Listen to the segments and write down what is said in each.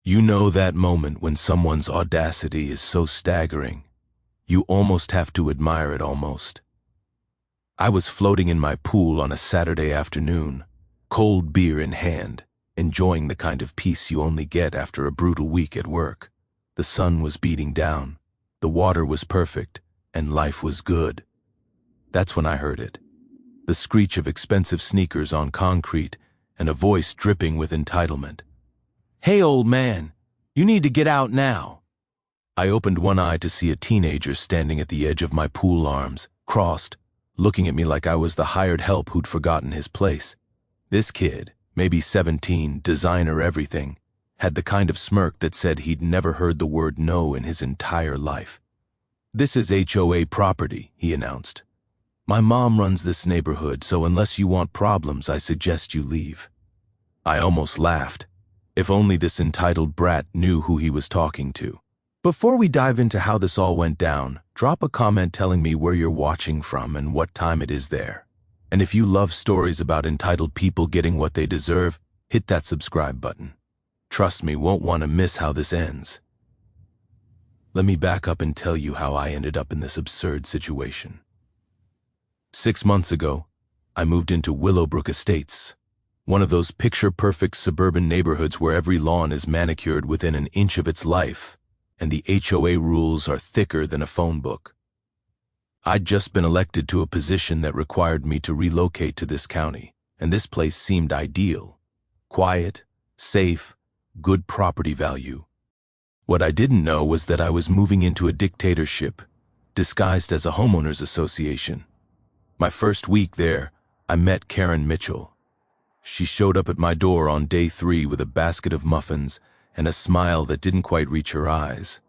You know that moment when someone's audacity is so staggering, you almost have to admire it almost. I was floating in my pool on a Saturday afternoon, cold beer in hand, enjoying the kind of peace you only get after a brutal week at work. The sun was beating down, the water was perfect, and life was good. That's when I heard it. The screech of expensive sneakers on concrete and a voice dripping with entitlement. "Hey, old man, you need to get out now." I opened one eye to see a teenager standing at the edge of my pool arms, crossed, looking at me like I was the hired help who'd forgotten his place. This kid, maybe 17, designer everything, had the kind of smirk that said he'd never heard the word no in his entire life. "This is HOA property," he announced. "My mom runs this neighborhood, so unless you want problems, I suggest you leave." I almost laughed. If only this entitled brat knew who he was talking to. Before we dive into how this all went down, drop a comment telling me where you're watching from and what time it is there. And if you love stories about entitled people getting what they deserve, hit that subscribe button. Trust me, won't want to miss how this ends. Let me back up and tell you how I ended up in this absurd situation. 6 months ago, I moved into Willowbrook Estates, one of those picture-perfect suburban neighborhoods where every lawn is manicured within an inch of its life, and the HOA rules are thicker than a phone book. I'd just been elected to a position that required me to relocate to this county, and this place seemed ideal. Quiet, safe, good property value. What I didn't know was that I was moving into a dictatorship, disguised as a homeowners association. My first week there, I met Karen Mitchell. She showed up at my door on day 3 with a basket of muffins and a smile that didn't quite reach her eyes.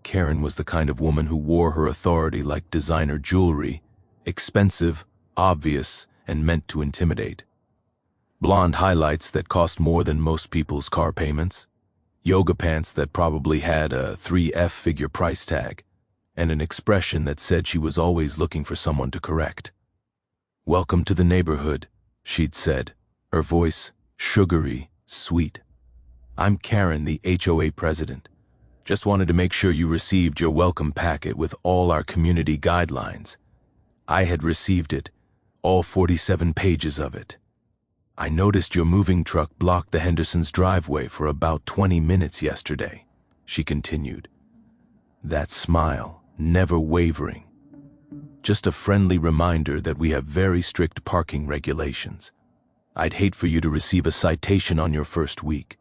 Karen was the kind of woman who wore her authority like designer jewelry, expensive, obvious, and meant to intimidate. Blonde highlights that cost more than most people's car payments, yoga pants that probably had a 3F-figure price tag, and an expression that said she was always looking for someone to correct. "Welcome to the neighborhood," she'd said, her voice sugary, sweet. "I'm Karen, the HOA president. Just wanted to make sure you received your welcome packet with all our community guidelines." I had received it, all 47 pages of it. "I noticed your moving truck blocked the Hendersons' driveway for about 20 minutes yesterday," she continued. That smile, never wavering. Just a friendly reminder that we have very strict parking regulations. "I'd hate for you to receive a citation on your first week.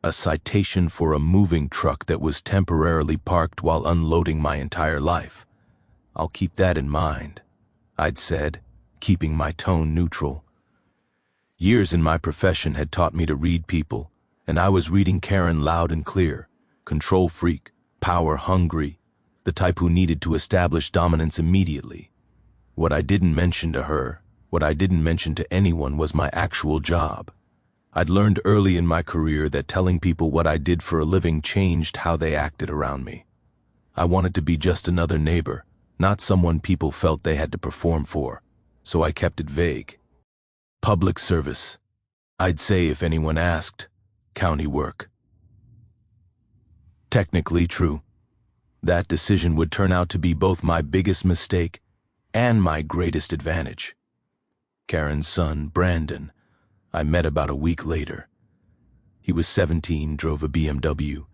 A citation for a moving truck that was temporarily parked while unloading my entire life. I'll keep that in mind," I'd said, keeping my tone neutral. Years in my profession had taught me to read people, and I was reading Karen loud and clear. Control freak, power hungry, the type who needed to establish dominance immediately. What I didn't mention to her, what I didn't mention to anyone, was my actual job. I'd learned early in my career that telling people what I did for a living changed how they acted around me. I wanted to be just another neighbor, not someone people felt they had to perform for, so I kept it vague. Public service. I'd say, if anyone asked, county work. Technically true. That decision would turn out to be both my biggest mistake and my greatest advantage. Karen's son, Brandon, I met about a week later. He was 17, drove a BMW.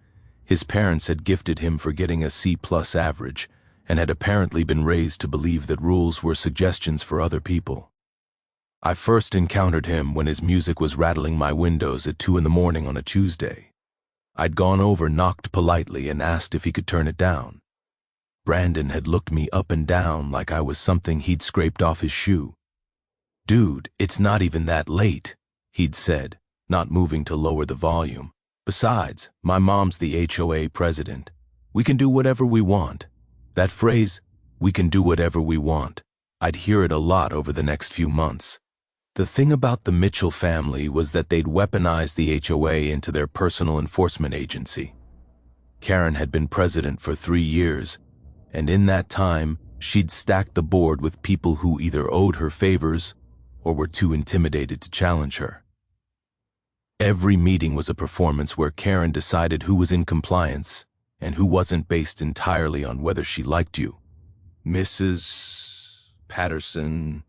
His parents had gifted him for getting a C+ average and had apparently been raised to believe that rules were suggestions for other people. I first encountered him when his music was rattling my windows at 2 in the morning on a Tuesday. I'd gone over, knocked politely, and asked if he could turn it down. Brandon had looked me up and down like I was something he'd scraped off his shoe. "Dude, it's not even that late," he'd said, not moving to lower the volume. "Besides, my mom's the HOA president. We can do whatever we want." That phrase, "we can do whatever we want," I'd hear it a lot over the next few months. The thing about the Mitchell family was that they'd weaponized the HOA into their personal enforcement agency. Karen had been president for 3 years, and in that time, she'd stacked the board with people who either owed her favors or were too intimidated to challenge her. Every meeting was a performance where Karen decided who was in compliance and who wasn't, based entirely on whether she liked you. Mrs. Patterson,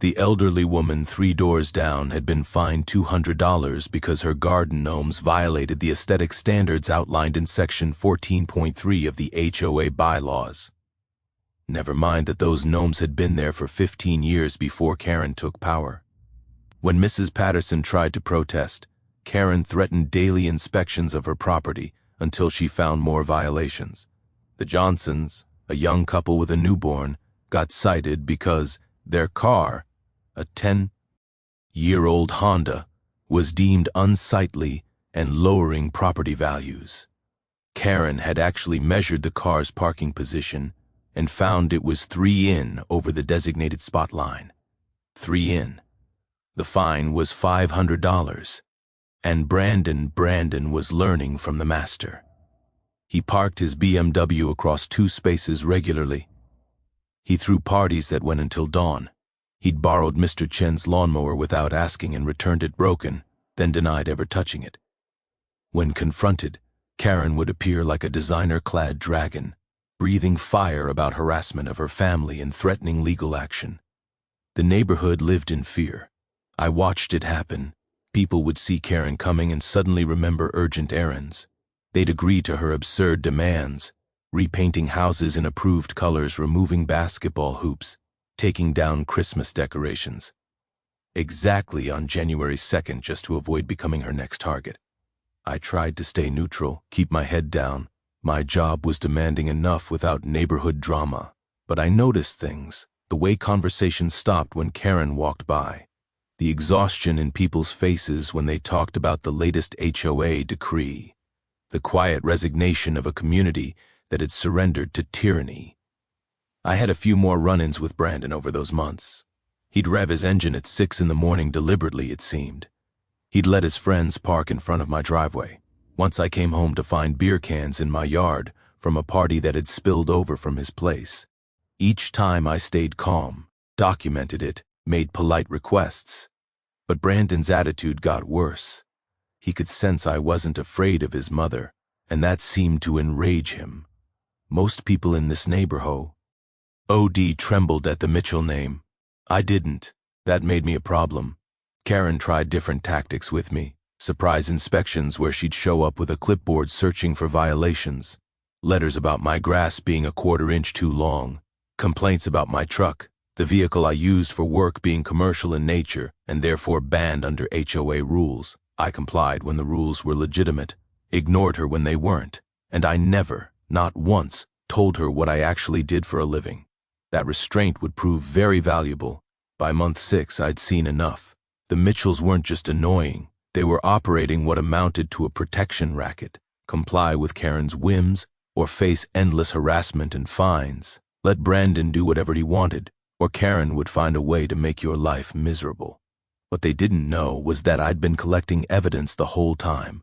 the elderly woman 3 doors down, had been fined $200 because her garden gnomes violated the aesthetic standards outlined in Section 14.3 of the HOA bylaws. Never mind that those gnomes had been there for 15 years before Karen took power. When Mrs. Patterson tried to protest, Karen threatened daily inspections of her property until she found more violations. The Johnsons, a young couple with a newborn, got cited because their car, a 10-year-old Honda, was deemed unsightly and lowering property values. Karen had actually measured the car's parking position and found it was 3 in over the designated spot line. 3 in. The fine was $500. And Brandon was learning from the master. He parked his BMW across 2 spaces regularly. He threw parties that went until dawn. He'd borrowed Mr. Chen's lawnmower without asking and returned it broken, then denied ever touching it. When confronted, Karen would appear like a designer-clad dragon, breathing fire about harassment of her family and threatening legal action. The neighborhood lived in fear. I watched it happen. People would see Karen coming and suddenly remember urgent errands. They'd agree to her absurd demands, repainting houses in approved colors, removing basketball hoops, taking down Christmas decorations. Exactly on January 2nd, just to avoid becoming her next target. I tried to stay neutral, keep my head down. My job was demanding enough without neighborhood drama. But I noticed things, the way conversations stopped when Karen walked by. The exhaustion in people's faces when they talked about the latest HOA decree. The quiet resignation of a community that had surrendered to tyranny. I had a few more run-ins with Brandon over those months. He'd rev his engine at 6 in the morning deliberately, it seemed. He'd let his friends park in front of my driveway. Once I came home to find beer cans in my yard from a party that had spilled over from his place. Each time I stayed calm, documented it, made polite requests. But Brandon's attitude got worse. He could sense I wasn't afraid of his mother, and that seemed to enrage him. Most people in this neighborhood. OD trembled at the Mitchell name. I didn't. That made me a problem. Karen tried different tactics with me. Surprise inspections where she'd show up with a clipboard searching for violations. Letters about my grass being a 1/4 inch too long. Complaints about my truck, the vehicle I used for work, being commercial in nature and therefore banned under HOA rules. I complied when the rules were legitimate, ignored her when they weren't, and I never, not once, told her what I actually did for a living. That restraint would prove very valuable. By month 6, I'd seen enough. The Mitchells weren't just annoying. They were operating what amounted to a protection racket. Comply with Karen's whims or face endless harassment and fines. Let Brandon do whatever he wanted, or Karen would find a way to make your life miserable. What they didn't know was that I'd been collecting evidence the whole time.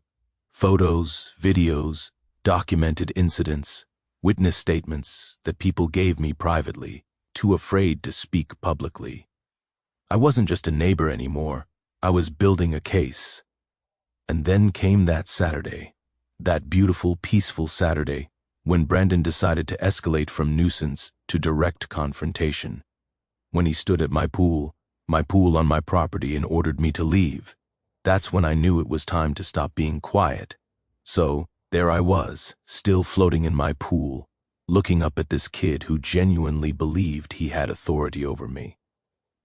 Photos, videos, documented incidents, witness statements that people gave me privately, too afraid to speak publicly. I wasn't just a neighbor anymore. I was building a case. And then came that Saturday, that beautiful, peaceful Saturday, when Brandon decided to escalate from nuisance to direct confrontation. When he stood at my pool on my property, and ordered me to leave. That's when I knew it was time to stop being quiet. So, there I was, still floating in my pool, looking up at this kid who genuinely believed he had authority over me.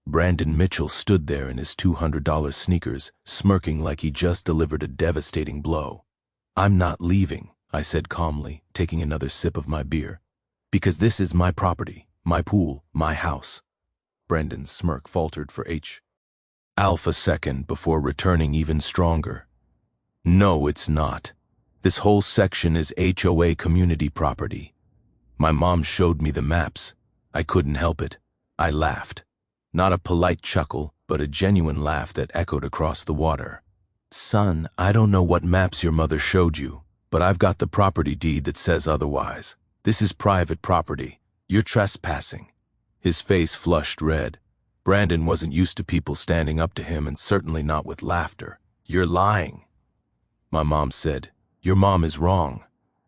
Brandon Mitchell stood there in his $200 sneakers, smirking like he just delivered a devastating blow. "I'm not leaving," I said calmly, taking another sip of my beer. "Because this is my property, my pool, my house." Brandon's smirk faltered for a second before returning even stronger. "No, it's not. This whole section is HOA community property. My mom showed me the maps. I couldn't help it. I laughed. Not a polite chuckle, but a genuine laugh that echoed across the water. Son, I don't know what maps your mother showed you, but I've got the property deed that says otherwise. This is private property. You're trespassing." His face flushed red. Brandon wasn't used to people standing up to him, and certainly not with laughter. "You're lying. my mom said. Your mom is wrong,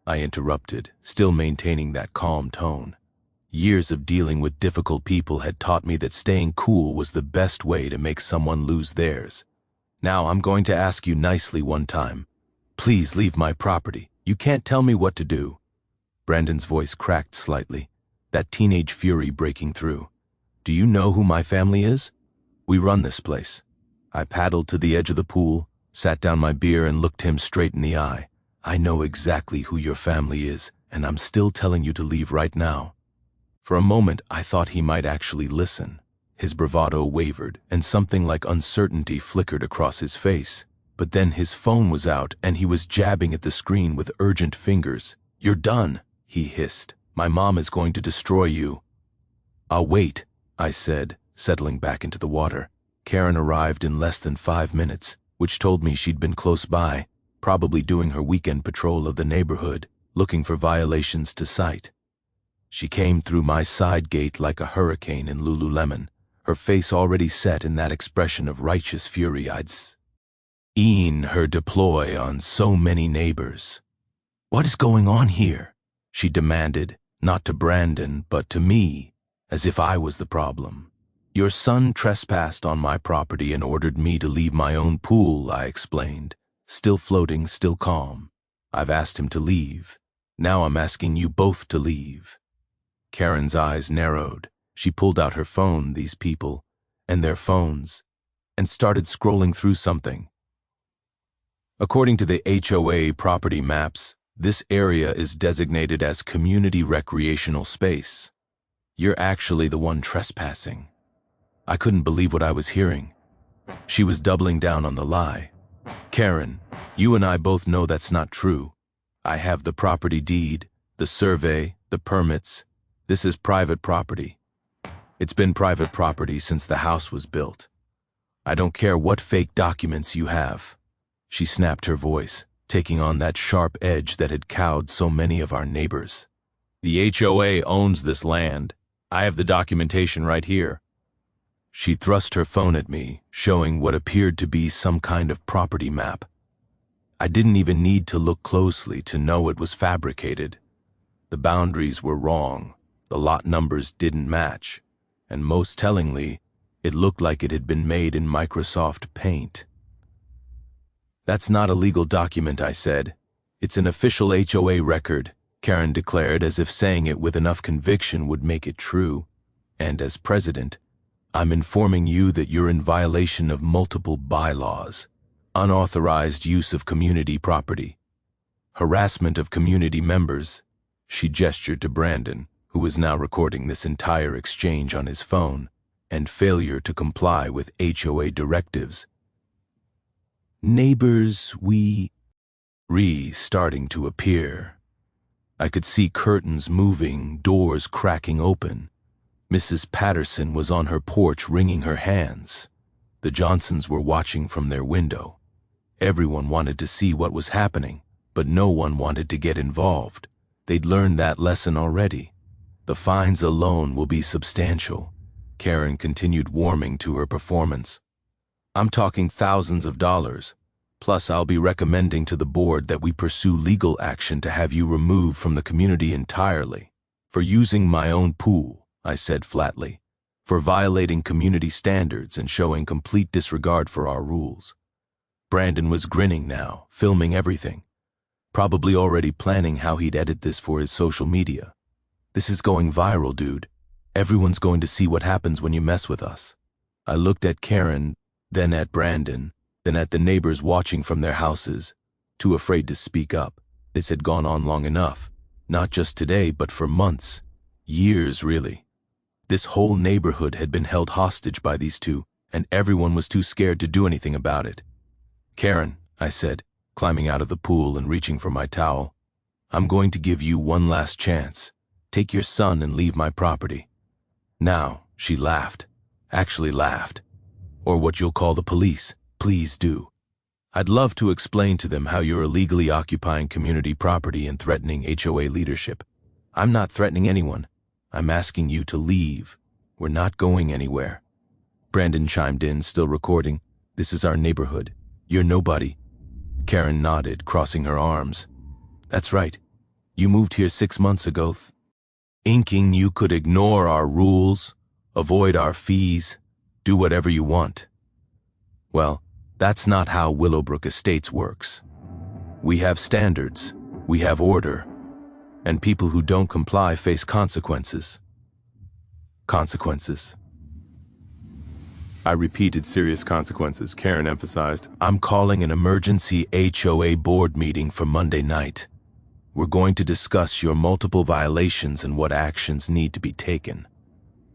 I interrupted, still maintaining that calm tone. Years of dealing with difficult people had taught me that staying cool was the best way to make someone lose theirs. Now I'm going to ask you nicely one time. Please leave my property. You can't tell me what to do. Brandon's voice cracked slightly, that teenage fury breaking through. Do you know who my family is? We run this place. I paddled to the edge of the pool, sat down my beer and looked him straight in the eye. I know exactly who your family is, and I'm still telling you to leave right now. For a moment, I thought he might actually listen. His bravado wavered, and something like uncertainty flickered across his face. But then his phone was out, and he was jabbing at the screen with urgent fingers. You're done, he hissed. My mom is going to destroy you. I'll wait, I said, settling back into the water. Karen arrived in less than 5 minutes, which told me she'd been close by, probably doing her weekend patrol of the neighborhood, looking for violations to cite. She came through my side gate like a hurricane in Lululemon, her face already set in that expression of righteous fury I'd seen her deploy on so many neighbors. What is going on here? She demanded, not to Brandon, but to me, as if I was the problem. Your son trespassed on my property and ordered me to leave my own pool, I explained, still floating, still calm. I've asked him to leave. Now I'm asking you both to leave. Karen's eyes narrowed. She pulled out her phone, these people, and their phones, and started scrolling through something. According to the HOA property maps, this area is designated as community recreational space. You're actually the one trespassing. I couldn't believe what I was hearing. She was doubling down on the lie. Karen, you and I both know that's not true. I have the property deed, the survey, the permits. This is private property. It's been private property since the house was built. I don't care what fake documents you have. She snapped her voice, taking on that sharp edge that had cowed so many of our neighbors. The HOA owns this land. I have the documentation right here. She thrust her phone at me, showing what appeared to be some kind of property map. I didn't even need to look closely to know it was fabricated. The boundaries were wrong. The lot numbers didn't match, and most tellingly, it looked like it had been made in Microsoft Paint. That's not a legal document, I said. It's an official HOA record, Karen declared, as if saying it with enough conviction would make it true. And as president, I'm informing you that you're in violation of multiple bylaws. Unauthorized use of community property. Harassment of community members. She gestured to Brandon, who was now recording this entire exchange on his phone, and failure to comply with HOA directives. Neighbors, starting to appear. I could see curtains moving, doors cracking open. Mrs. Patterson was on her porch wringing her hands. The Johnsons were watching from their window. Everyone wanted to see what was happening, but no one wanted to get involved. They'd learned that lesson already. The fines alone will be substantial. Karen continued warming to her performance. I'm talking thousands of dollars. Plus, I'll be recommending to the board that we pursue legal action to have you removed from the community entirely. For using my own pool, I said flatly. For violating community standards and showing complete disregard for our rules. Brandon was grinning now, filming everything. Probably already planning how he'd edit this for his social media. This is going viral, dude. Everyone's going to see what happens when you mess with us. I looked at Karen, then at Brandon, then at the neighbors watching from their houses, too afraid to speak up. This had gone on long enough, not just today, but for months, years really. This whole neighborhood had been held hostage by these two, and everyone was too scared to do anything about it. Karen, I said, climbing out of the pool and reaching for my towel, I'm going to give you one last chance. Take your son and leave my property. Now, she laughed. Actually laughed. Or what you'll call the police. Please do. I'd love to explain to them how you're illegally occupying community property and threatening HOA leadership. I'm not threatening anyone. I'm asking you to leave. We're not going anywhere. Brandon chimed in, still recording. This is our neighborhood. You're nobody. Karen nodded, crossing her arms. That's right. You moved here 6 months ago, thinking you could ignore our rules, avoid our fees, do whatever you want. Well, that's not how Willowbrook Estates works. We have standards, we have order, and people who don't comply face consequences. Consequences. I repeated serious consequences, Karen emphasized. I'm calling an emergency HOA board meeting for Monday night. We're going to discuss your multiple violations and what actions need to be taken.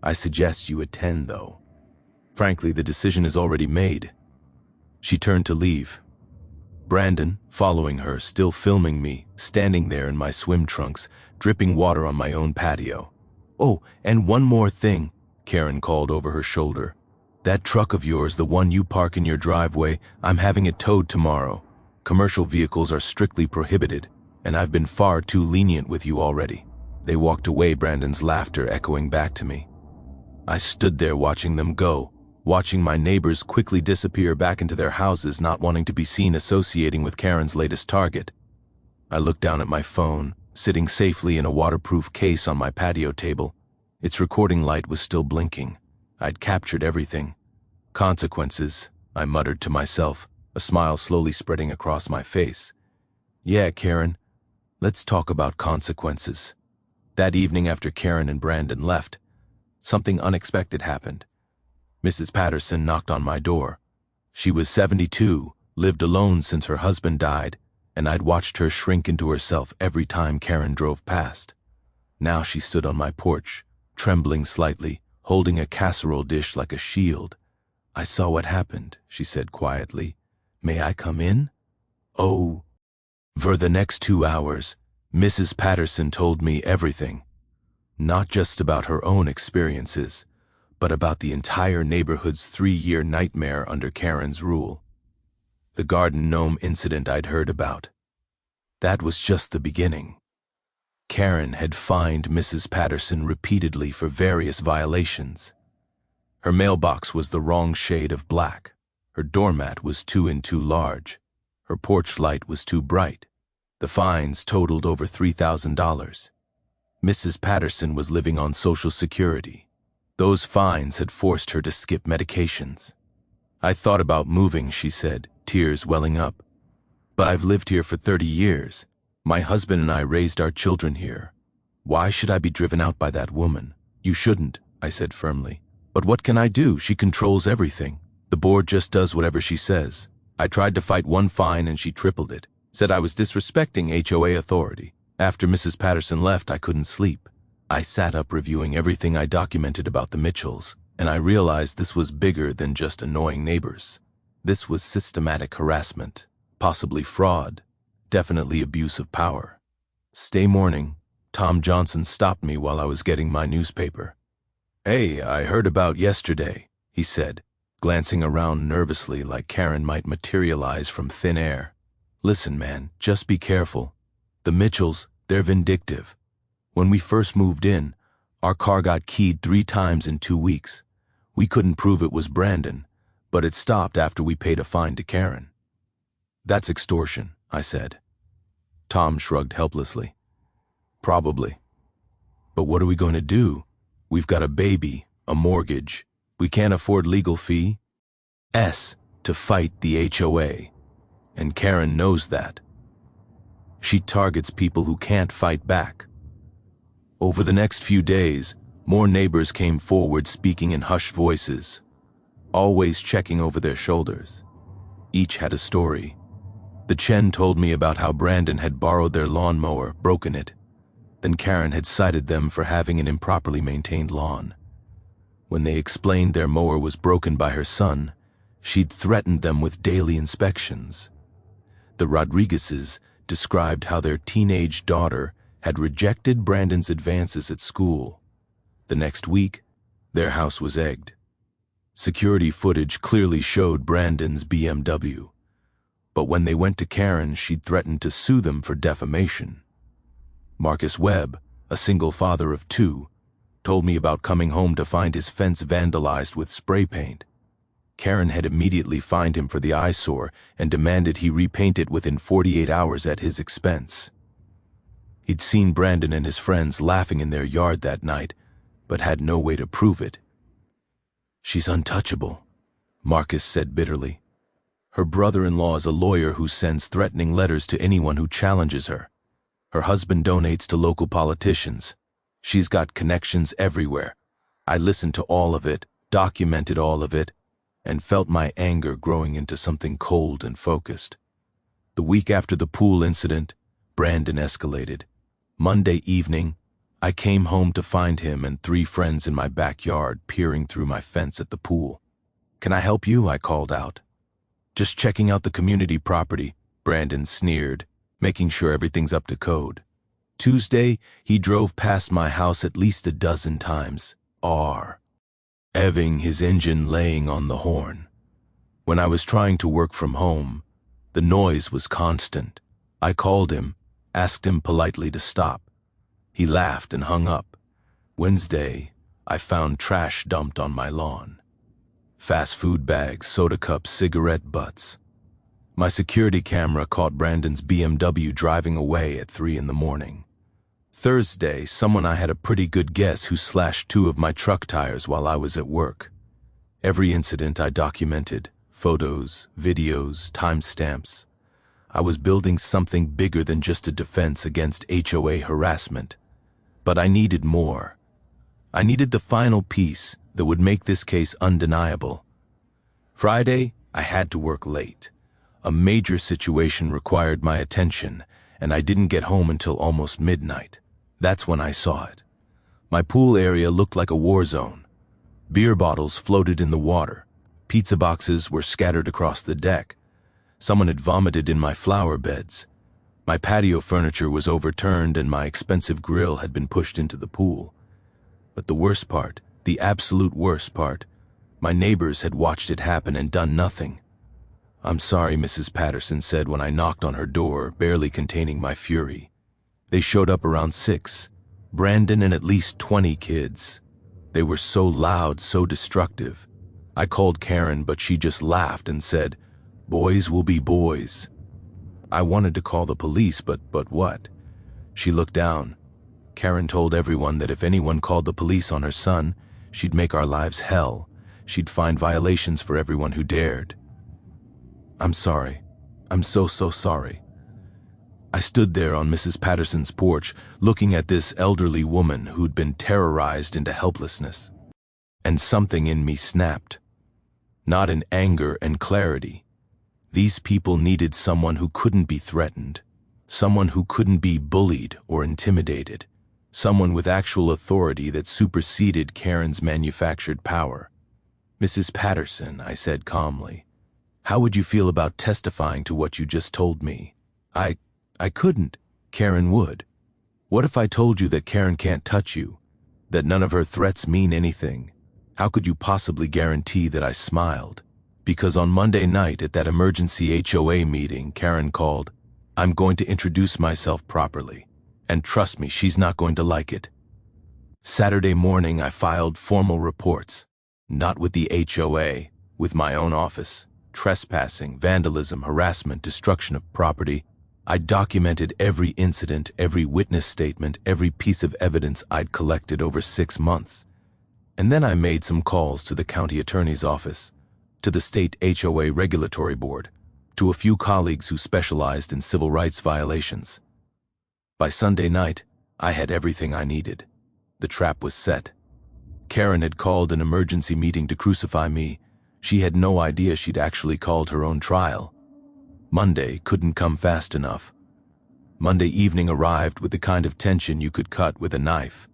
I suggest you attend, though. Frankly, the decision is already made. She turned to leave. Brandon, following her, still filming me, standing there in my swim trunks, dripping water on my own patio. Oh, and one more thing, Karen called over her shoulder. That truck of yours, the one you park in your driveway, I'm having it towed tomorrow. Commercial vehicles are strictly prohibited, and I've been far too lenient with you already. They walked away, Brandon's laughter echoing back to me. I stood there watching them go, watching my neighbors quickly disappear back into their houses, not wanting to be seen associating with Karen's latest target. I looked down at my phone, sitting safely in a waterproof case on my patio table. Its recording light was still blinking. I'd captured everything. Consequences, I muttered to myself, a smile slowly spreading across my face. Yeah, Karen, let's talk about consequences. That evening after Karen and Brandon left, something unexpected happened. Mrs. Patterson knocked on my door. She was 72, lived alone since her husband died, and I'd watched her shrink into herself every time Karen drove past. Now she stood on my porch, trembling slightly, holding a casserole dish like a shield. I saw what happened, she said quietly. May I come in? Oh. For the next 2 hours, Mrs. Patterson told me everything. Not just about her own experiences, but about the entire neighborhood's 3-year nightmare under Karen's rule. The garden gnome incident I'd heard about. That was just the beginning. Karen had fined Mrs. Patterson repeatedly for various violations. Her mailbox was the wrong shade of black. Her doormat was 2 in too large. Her porch light was too bright. The fines totaled over $3,000. Mrs. Patterson was living on Social Security. Those fines had forced her to skip medications. I thought about moving, she said, tears welling up. But I've lived here for 30 years. My husband and I raised our children here. Why should I be driven out by that woman? You shouldn't, I said firmly. But what can I do? She controls everything. The board just does whatever she says. I tried to fight one fine and she tripled it. Said I was disrespecting HOA authority. After Mrs. Patterson left, I couldn't sleep. I sat up reviewing everything I documented about the Mitchells, and I realized this was bigger than just annoying neighbors. This was systematic harassment, possibly fraud, definitely abuse of power. Stay morning, Tom Johnson stopped me while I was getting my newspaper. Hey, I heard about yesterday, he said, glancing around nervously like Karen might materialize from thin air. Listen, man, just be careful. The Mitchells, they're vindictive. When we first moved in, our car got keyed 3 times in 2 weeks. We couldn't prove it was Brandon, but it stopped after we paid a fine to Karen. That's extortion, I said. Tom shrugged helplessly. Probably. But what are we going to do? We've got a baby, a mortgage. We can't afford legal fee. To fight the HOA. And Karen knows that. She targets people who can't fight back. Over the next few days, more neighbors came forward speaking in hushed voices, always checking over their shoulders. Each had a story. The Chen told me about how Brandon had borrowed their lawnmower, broken it. Then Karen had cited them for having an improperly maintained lawn. When they explained their mower was broken by her son, she'd threatened them with daily inspections. The Rodriguezes described how their teenage daughter had rejected Brandon's advances at school. The next week, their house was egged. Security footage clearly showed Brandon's BMW. But when they went to Karen, she'd threatened to sue them for defamation. Marcus Webb, a single father of 2, told me about coming home to find his fence vandalized with spray paint. Karen had immediately fined him for the eyesore and demanded he repaint it within 48 hours at his expense. He'd seen Brandon and his friends laughing in their yard that night, but had no way to prove it. "She's untouchable," Marcus said bitterly. "Her brother-in-law is a lawyer who sends threatening letters to anyone who challenges her. Her husband donates to local politicians. She's got connections everywhere. I listened to all of it, documented all of it, and felt my anger growing into something cold and focused. The week after the pool incident, Brandon escalated. Monday evening, I came home to find him and 3 friends in my backyard peering through my fence at the pool. "Can I help you?" I called out. "Just checking out the community property," Brandon sneered, making sure everything's up to code. Tuesday, he drove past my house at least a dozen times, revving his engine, laying on the horn. When I was trying to work from home, the noise was constant. I called him, asked him politely to stop. He laughed and hung up. Wednesday, I found trash dumped on my lawn. Fast food bags, soda cups, cigarette butts. My security camera caught Brandon's BMW driving away at 3 in the morning. Thursday, someone I had a pretty good guess who slashed 2 of my truck tires while I was at work. Every incident I documented, photos, videos, timestamps. I was building something bigger than just a defense against HOA harassment. But I needed more. I needed the final piece that would make this case undeniable. Friday, I had to work late. A major situation required my attention, and I didn't get home until almost midnight. That's when I saw it. My pool area looked like a war zone. Beer bottles floated in the water. Pizza boxes were scattered across the deck. Someone had vomited in my flower beds. My patio furniture was overturned and my expensive grill had been pushed into the pool. But the worst part, the absolute worst part, my neighbors had watched it happen and done nothing. "I'm sorry," Mrs. Patterson said when I knocked on her door, barely containing my fury. They showed up around 6, Brandon and at least 20 kids. They were so loud, so destructive. I called Karen, but she just laughed and said, "Boys will be boys." I wanted to call the police, but what? She looked down. Karen told everyone that if anyone called the police on her son, she'd make our lives hell. She'd find violations for everyone who dared. "I'm sorry. I'm so sorry." I stood there on Mrs. Patterson's porch, looking at this elderly woman who'd been terrorized into helplessness. And something in me snapped. Not in anger and clarity. These people needed someone who couldn't be threatened, someone who couldn't be bullied or intimidated, someone with actual authority that superseded Karen's manufactured power. "Mrs. Patterson," I said calmly, "how would you feel about testifying to what you just told me?" I couldn't. Karen would. What if I told you that Karen can't touch you, that none of her threats mean anything? How could you possibly guarantee that I smiled? Because on Monday night at that emergency HOA meeting, Karen called, "I'm going to introduce myself properly. And trust me, she's not going to like it." Saturday morning, I filed formal reports. Not with the HOA, with my own office. Trespassing, vandalism, harassment, destruction of property. I documented every incident, every witness statement, every piece of evidence I'd collected over 6 months. And then I made some calls to the county attorney's office, to the state HOA regulatory board, to a few colleagues who specialized in civil rights violations. By Sunday night, I had everything I needed. The trap was set. Karen had called an emergency meeting to crucify me. She had no idea she'd actually called her own trial. Monday couldn't come fast enough. Monday evening arrived with the kind of tension you could cut with a knife.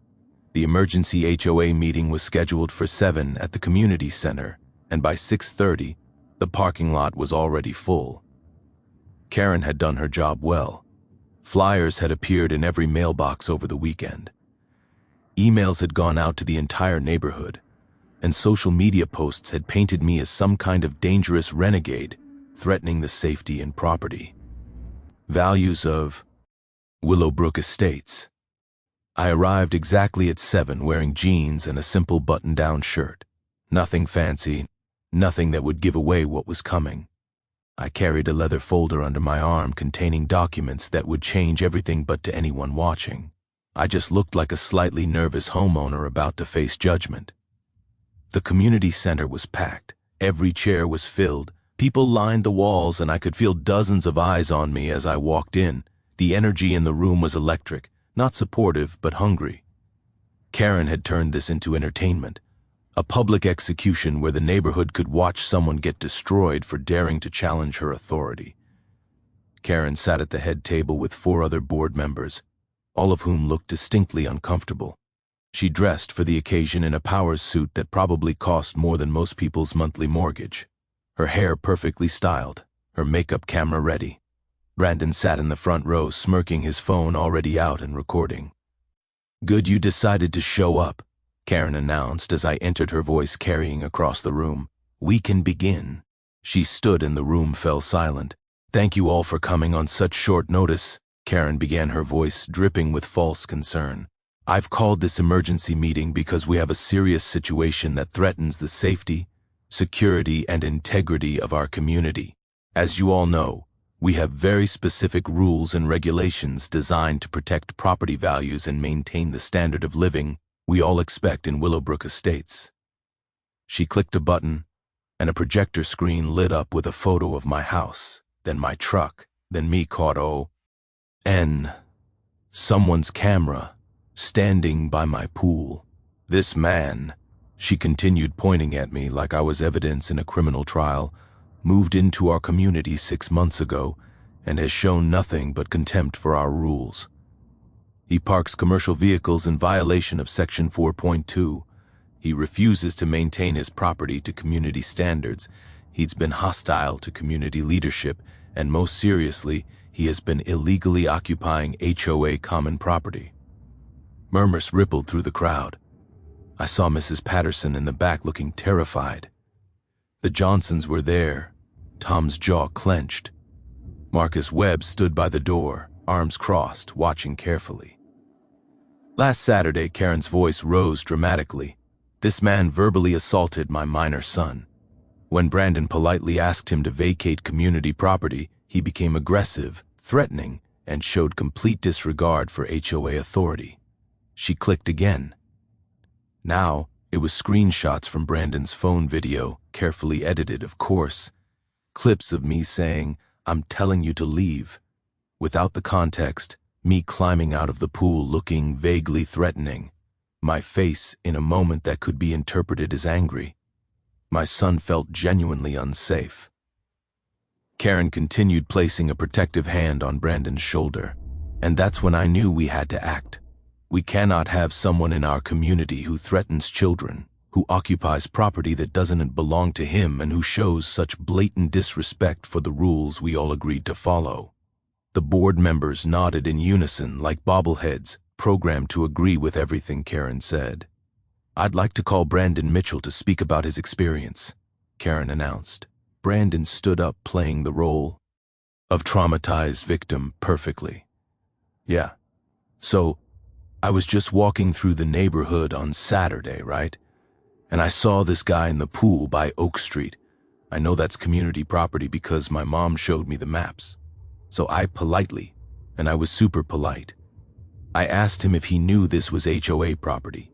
The emergency HOA meeting was scheduled for 7 at the community center, and by 6:30, the parking lot was already full. Karen had done her job well. Flyers had appeared in every mailbox over the weekend. Emails had gone out to the entire neighborhood, and social media posts had painted me as some kind of dangerous renegade threatening the safety and property. Values of Willowbrook Estates. I arrived exactly at 7 wearing jeans and a simple button-down shirt. Nothing fancy, Nothing that would give away what was coming. I carried a leather folder under my arm containing documents that would change everything but to anyone watching. I just looked like a slightly nervous homeowner about to face judgment. The community center was packed. Every chair was filled. People lined the walls, and I could feel dozens of eyes on me as I walked in. The energy in the room was electric, not supportive, but hungry. Karen had turned this into entertainment, a public execution where the neighborhood could watch someone get destroyed for daring to challenge her authority. Karen sat at the head table with 4 other board members, all of whom looked distinctly uncomfortable. She dressed for the occasion in a power suit that probably cost more than most people's monthly mortgage. Her hair perfectly styled, her makeup camera ready. Brandon sat in the front row, smirking, his phone already out and recording. "Good you decided to show up," Karen announced as I entered, her voice carrying across the room. "We can begin." She stood and the room fell silent. "Thank you all for coming on such short notice," Karen began, her voice dripping with false concern. "I've called this emergency meeting because we have a serious situation that threatens the safety, security, and integrity of our community. As you all know, we have very specific rules and regulations designed to protect property values and maintain the standard of living we all expect in Willowbrook Estates." She clicked a button, and a projector screen lit up with a photo of my house, then my truck, then me caught someone's camera, standing by my pool. "This man," she continued, pointing at me like I was evidence in a criminal trial, "moved into our community 6 months ago and has shown nothing but contempt for our rules. He parks commercial vehicles in violation of Section 4.2. He refuses to maintain his property to community standards. He's been hostile to community leadership, and most seriously, he has been illegally occupying HOA common property." Murmurs rippled through the crowd. I saw Mrs. Patterson in the back looking terrified. The Johnsons were there, Tom's jaw clenched. Marcus Webb stood by the door, arms crossed, watching carefully. "Last Saturday," Karen's voice rose dramatically, "this man verbally assaulted my minor son. When Brandon politely asked him to vacate community property, he became aggressive, threatening, and showed complete disregard for HOA authority." She clicked again. Now, it was screenshots from Brandon's phone video, carefully edited, of course. Clips of me saying, "I'm telling you to leave." Without the context, me climbing out of the pool looking vaguely threatening. My face in a moment that could be interpreted as angry. My son felt genuinely unsafe. Karen continued, placing a protective hand on Brandon's shoulder. "And that's when I knew we had to act. We cannot have someone in our community who threatens children, who occupies property that doesn't belong to him, and who shows such blatant disrespect for the rules we all agreed to follow." The board members nodded in unison like bobbleheads, programmed to agree with everything Karen said. "I'd like to call Brandon Mitchell to speak about his experience," Karen announced. Brandon stood up, playing the role of traumatized victim perfectly. "Yeah. So, I was just walking through the neighborhood on Saturday, right? And I saw this guy in the pool by Oak Street. I know that's community property because my mom showed me the maps. So I politely, and I was super polite, I asked him if he knew this was HOA property.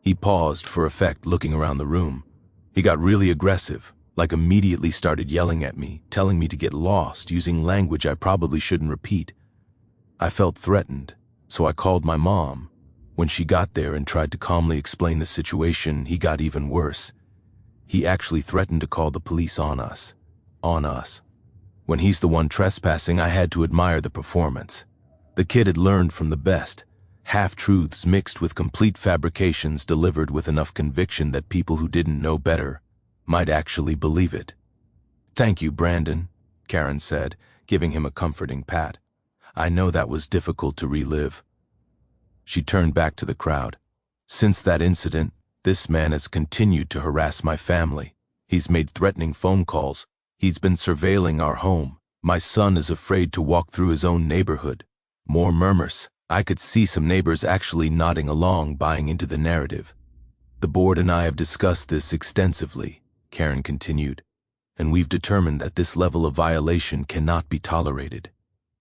He paused for effect, looking around the room. He got really aggressive, like immediately started yelling at me, telling me to get lost, using language I probably shouldn't repeat. I felt threatened, so I called my mom. When she got there and tried to calmly explain the situation, he got even worse. He actually threatened to call the police on us. On us. When he's the one trespassing, I had to admire the performance. The kid had learned from the best. Half-truths mixed with complete fabrications delivered with enough conviction that people who didn't know better might actually believe it. "Thank you, Brandon," Karen said, giving him a comforting pat. "I know that was difficult to relive." She turned back to the crowd. "Since that incident, this man has continued to harass my family. He's made threatening phone calls. He's been surveilling our home. My son is afraid to walk through his own neighborhood." More murmurs. I could see some neighbors actually nodding along, buying into the narrative. "The board and I have discussed this extensively," Karen continued, and we've determined that this level of violation cannot be tolerated.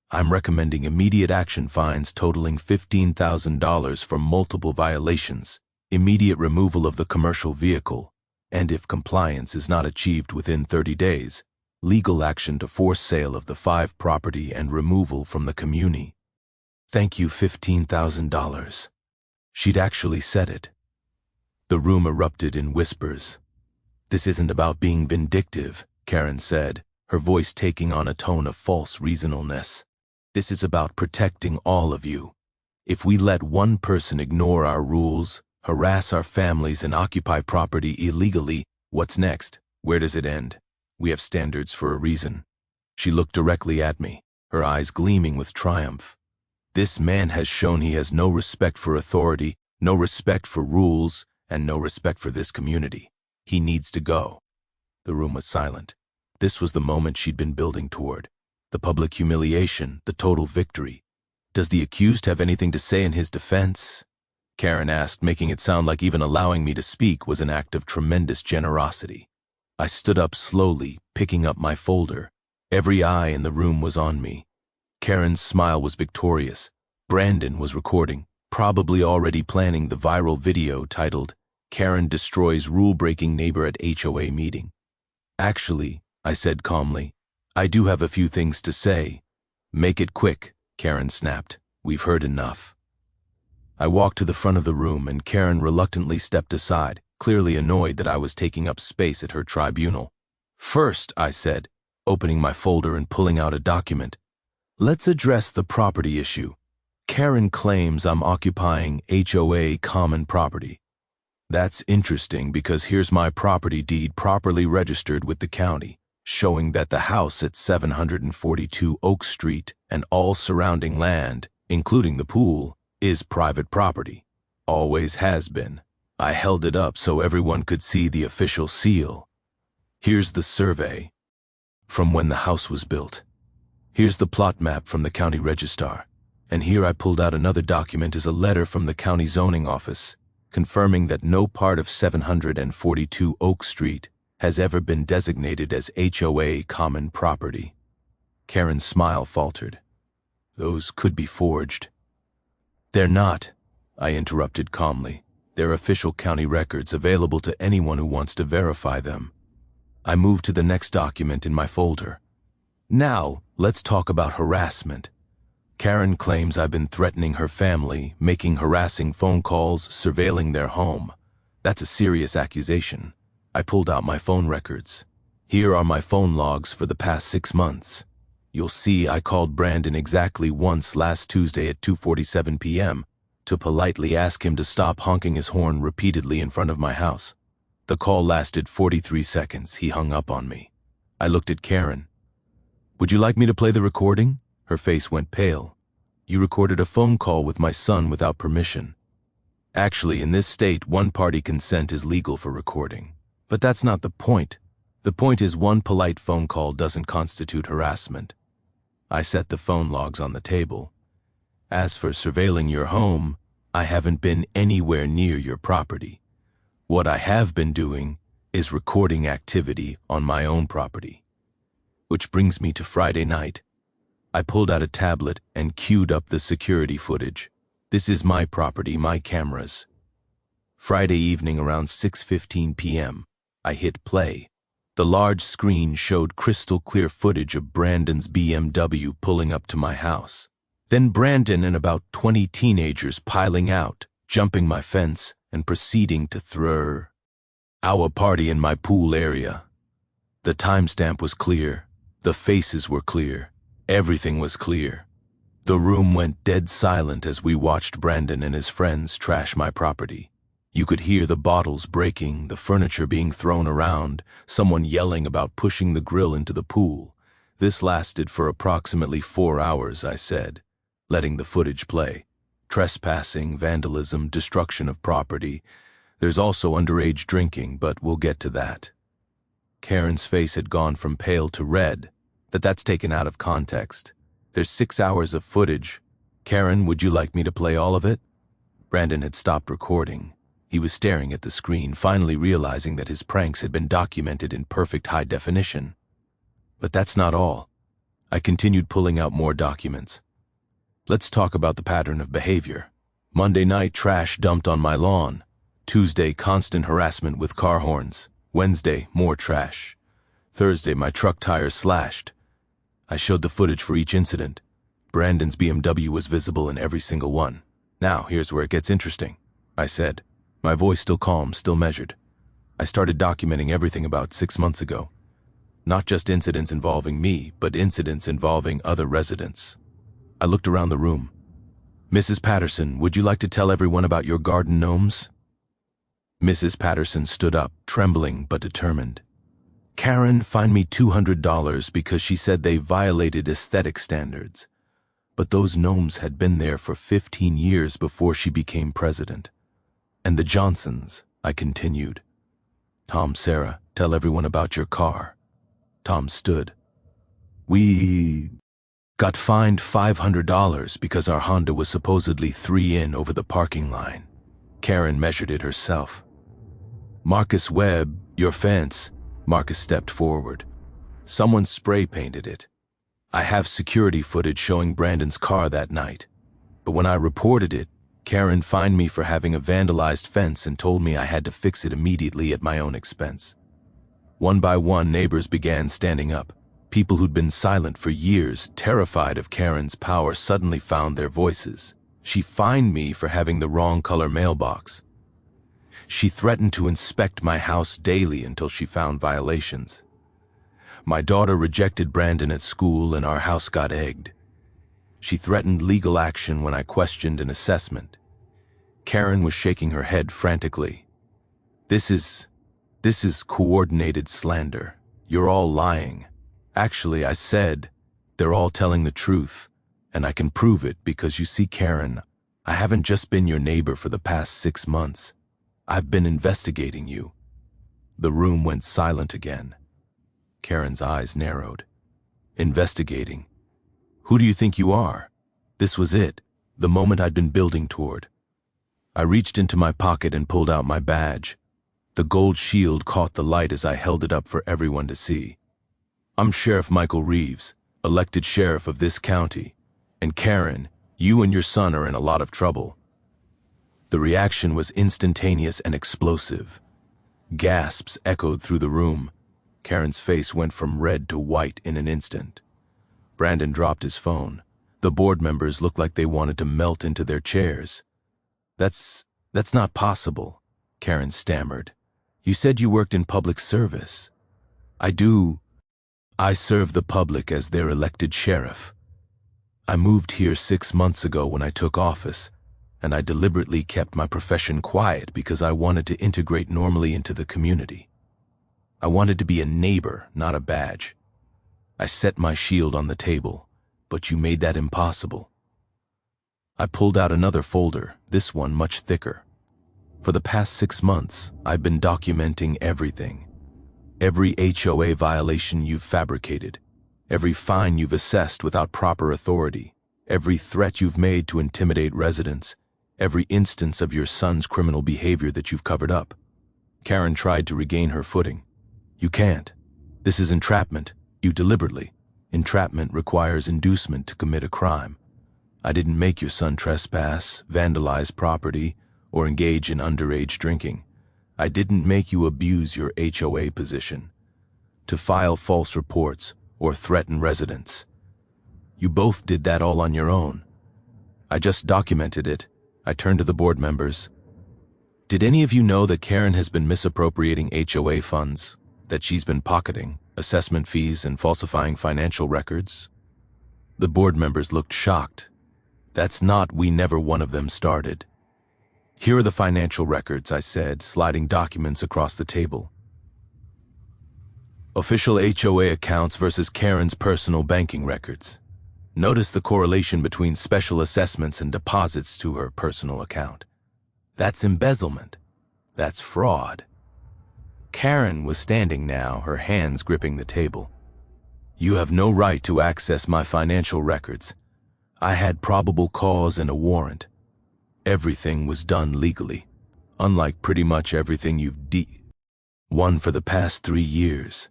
I'm recommending immediate action fines totaling $15,000 for multiple violations, immediate removal of the commercial vehicle, and if compliance is not achieved within 30 days, legal action to force sale of the 5 property and removal from the commune. Thank you, $15,000. She'd actually said it. The room erupted in whispers. This isn't about being vindictive, Karen said, her voice taking on a tone of false reasonableness. This is about protecting all of you. If we let one person ignore our rules, harass our families, and occupy property illegally, what's next? Where does it end? We have standards for a reason. She looked directly at me, her eyes gleaming with triumph. This man has shown he has no respect for authority, no respect for rules, and no respect for this community. He needs to go. The room was silent. This was the moment she'd been building toward. The public humiliation, the total victory. Does the accused have anything to say in his defense? Karen asked, making it sound like even allowing me to speak was an act of tremendous generosity. I stood up slowly, picking up my folder. Every eye in the room was on me. Karen's smile was victorious. Brandon was recording, probably already planning the viral video titled, "Karen Destroys Rule-Breaking Neighbor at HOA Meeting." Actually, I said calmly, I do have a few things to say. Make it quick, Karen snapped. We've heard enough. I walked to the front of the room and Karen reluctantly stepped aside, clearly annoyed that I was taking up space at her tribunal. First, I said, opening my folder and pulling out a document. Let's address the property issue. Karen claims I'm occupying HOA common property. That's interesting because here's my property deed properly registered with the county, showing that the house at 742 Oak Street and all surrounding land, including the pool, is private property. Always has been. I held it up so everyone could see the official seal. Here's the survey from when the house was built. Here's the plot map from the county registrar. And here I pulled out another document as a letter from the county zoning office, confirming that no part of 742 Oak Street has ever been designated as HOA common property. Karen's smile faltered. Those could be forged. They're not, I interrupted calmly. They're official county records available to anyone who wants to verify them. I moved to the next document in my folder. Now, let's talk about harassment. Karen claims I've been threatening her family, making harassing phone calls, surveilling their home. That's a serious accusation. I pulled out my phone records. Here are my phone logs for the past 6 months. You'll see I called Brandon exactly once last Tuesday at 2:47 p.m. to politely ask him to stop honking his horn repeatedly in front of my house. The call lasted 43 seconds. He hung up on me. I looked at Karen. Would you like me to play the recording? Her face went pale. You recorded a phone call with my son without permission. Actually, in this state, one-party consent is legal for recording. But that's not the point. The point is one polite phone call doesn't constitute harassment. I set the phone logs on the table. As for surveilling your home, I haven't been anywhere near your property. What I have been doing is recording activity on my own property. Which brings me to Friday night. I pulled out a tablet and queued up the security footage. This is my property, my cameras. Friday evening around 6:15 p.m., I hit play. The large screen showed crystal clear footage of Brandon's BMW pulling up to my house. Then Brandon and about 20 teenagers piling out, jumping my fence, and proceeding to throw our party in my pool area. The timestamp was clear. The faces were clear. Everything was clear. The room went dead silent as we watched Brandon and his friends trash my property. You could hear the bottles breaking, the furniture being thrown around, someone yelling about pushing the grill into the pool. This lasted for approximately 4 hours, I said, letting the footage play. Trespassing, vandalism, destruction of property. There's also underage drinking, but we'll get to that. Karen's face had gone from pale to red. That's taken out of context. There's 6 hours of footage. Karen, would you like me to play all of it? Brandon had stopped recording. He was staring at the screen, finally realizing that his pranks had been documented in perfect high definition. But that's not all. I continued pulling out more documents. Let's talk about the pattern of behavior. Monday night, trash dumped on my lawn. Tuesday, constant harassment with car horns. Wednesday, more trash. Thursday, my truck tires slashed. I showed the footage for each incident. Brandon's BMW was visible in every single one. Now, here's where it gets interesting, I said, my voice still calm, still measured. I started documenting everything about 6 months ago. Not just incidents involving me, but incidents involving other residents. I looked around the room. Mrs. Patterson, would you like to tell everyone about your garden gnomes? Mrs. Patterson stood up, trembling but determined. Karen fined me $200 because she said they violated aesthetic standards. But those gnomes had been there for 15 years before she became president. And the Johnsons, I continued. Tom, Sarah, tell everyone about your car. Tom stood. We got fined $500 because our Honda was supposedly 3 in over the parking line. Karen measured it herself. Marcus Webb, your fence. Marcus stepped forward. Someone spray painted it. I have security footage showing Brandon's car that night. But when I reported it, Karen fined me for having a vandalized fence and told me I had to fix it immediately at my own expense. One by one, neighbors began standing up. People who'd been silent for years, terrified of Karen's power, suddenly found their voices. She fined me for having the wrong color mailbox. She threatened to inspect my house daily until she found violations. My daughter rejected Brandon at school and our house got egged. She threatened legal action when I questioned an assessment. Karen was shaking her head frantically. This is coordinated slander. You're all lying. Actually, I said, they're all telling the truth, and I can prove it because you see, Karen, I haven't just been your neighbor for the past 6 months. I've been investigating you. The room went silent again. Karen's eyes narrowed. Investigating? Who do you think you are? This was it, the moment I'd been building toward. I reached into my pocket and pulled out my badge. The gold shield caught the light as I held it up for everyone to see. I'm Sheriff Michael Reeves, elected sheriff of this county. And Karen, you and your son are in a lot of trouble. The reaction was instantaneous and explosive. Gasps echoed through the room. Karen's face went from red to white in an instant. Brandon dropped his phone. The board members looked like they wanted to melt into their chairs. That's not possible, Karen stammered. You said you worked in public service. I do. I serve the public as their elected sheriff. I moved here 6 months ago when I took office, and I deliberately kept my profession quiet because I wanted to integrate normally into the community. I wanted to be a neighbor, not a badge. I set my shield on the table, but you made that impossible. I pulled out another folder, this one much thicker. For the past 6 months, I've been documenting everything. Every HOA violation you've fabricated, every fine you've assessed without proper authority, every threat you've made to intimidate residents, every instance of your son's criminal behavior that you've covered up. Karen tried to regain her footing. You can't. This is entrapment. You deliberately. Entrapment requires inducement to commit a crime. I didn't make your son trespass, vandalize property, or engage in underage drinking. I didn't make you abuse your HOA position, to file false reports or threaten residents. You both did that all on your own. I just documented it. I turned to the board members. Did any of you know that Karen has been misappropriating HOA funds, that she's been pocketing assessment fees and falsifying financial records? The board members looked shocked. That's not, we never one of them started. Here are the financial records, I said, sliding documents across the table. Official HOA accounts versus Karen's personal banking records. Notice the correlation between special assessments and deposits to her personal account. That's embezzlement. That's fraud. Karen was standing now, her hands gripping the table. You have no right to access my financial records. I had probable cause and a warrant. Everything was done legally. unlike pretty much everything you've won for the past 3 years.